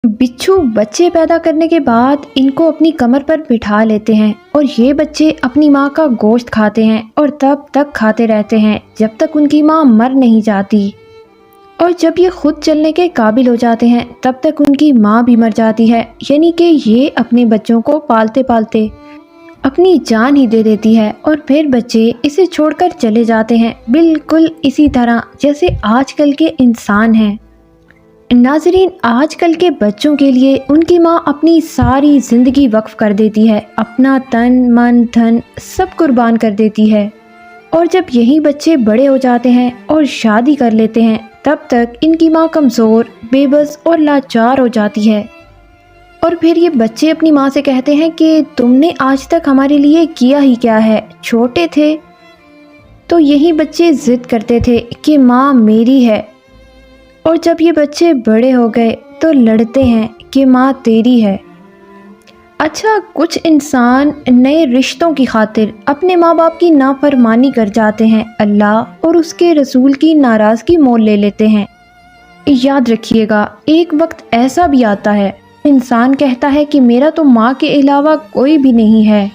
बिच्छू बच्चे पैदा करने के बाद इनको अपनी कमर पर बिठा लेते हैं और ये बच्चे अपनी माँ का गोश्त खाते हैं और तब तक खाते रहते हैं जब तक उनकी माँ मर नहीं जाती। और जब ये खुद चलने के काबिल हो जाते हैं तब तक उनकी माँ भी मर जाती है, यानी कि ये अपने बच्चों को पालते पालते अपनी जान ही दे देती है और फिर बच्चे इसे छोड़कर चले जाते हैं, बिल्कुल इसी तरह जैसे आजकल के इंसान हैं। नाज़रीन, आजकल के बच्चों के लिए उनकी माँ अपनी सारी ज़िंदगी वक्फ कर देती है, अपना तन मन धन सब कुर्बान कर देती है। और जब यही बच्चे बड़े हो जाते हैं और शादी कर लेते हैं तब तक इनकी माँ कमज़ोर, बेबस और लाचार हो जाती है। और फिर ये बच्चे अपनी माँ से कहते हैं कि तुमने आज तक हमारे लिए किया ही क्या है, छोटे थे तो यही बच्चे ज़िद करते थे कि माँ मेरी है, और जब ये बच्चे बड़े हो गए तो लड़ते हैं कि माँ तेरी है। अच्छा, कुछ इंसान नए रिश्तों की खातिर अपने माँ बाप की नाफरमानी कर जाते हैं, अल्लाह और उसके रसूल की नाराज़गी मोल ले लेते हैं। याद रखिएगा, एक वक्त ऐसा भी आता है इंसान कहता है कि मेरा तो माँ के अलावा कोई भी नहीं है।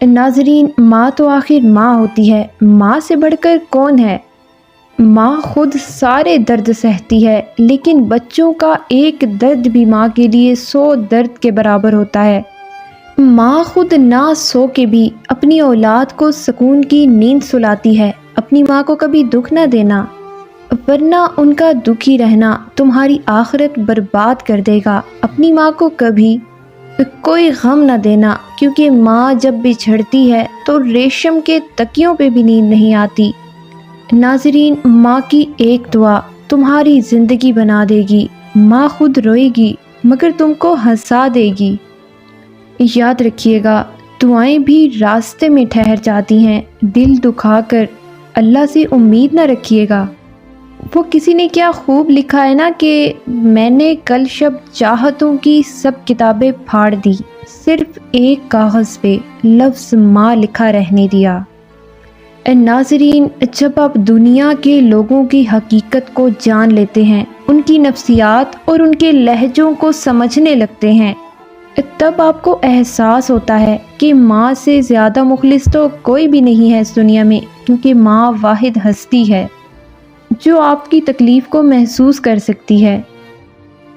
नाज़रीन, माँ तो आखिर माँ होती है, माँ से बढ़कर कौन है। माँ खुद सारे दर्द सहती है, लेकिन बच्चों का एक दर्द भी माँ के लिए 100 दर्द के बराबर होता है। माँ खुद ना सो के भी अपनी औलाद को सुकून की नींद सुलाती है। अपनी माँ को कभी दुख ना देना, वरना उनका दुखी रहना तुम्हारी आखिरत बर्बाद कर देगा। अपनी माँ को कभी कोई गम ना देना, क्योंकि माँ जब बिछड़ती है तो रेशम के तकियों पे भी नींद नहीं आती। नाज़रीन, माँ की एक दुआ तुम्हारी ज़िंदगी बना देगी। माँ खुद रोएगी मगर तुमको हंसा देगी। याद रखिएगा, दुआएं भी रास्ते में ठहर जाती हैं, दिल दुखाकर अल्लाह से उम्मीद ना रखिएगा। वो किसी ने क्या खूब लिखा है ना कि मैंने कल शब चाहतों की सब किताबें फाड़ दी, सिर्फ एक कागज़ पे लफ्ज़ माँ लिखा रहने दिया। नाज़रीन, जब आप दुनिया के लोगों की हकीकत को जान लेते हैं, उनकी नफ्सियात और उनके लहजों को समझने लगते हैं, तब आपको एहसास होता है कि माँ से ज़्यादा मुखलिस तो कोई भी नहीं है इस दुनिया में, क्योंकि माँ वाहिद हस्ती है जो आपकी तकलीफ़ को महसूस कर सकती है।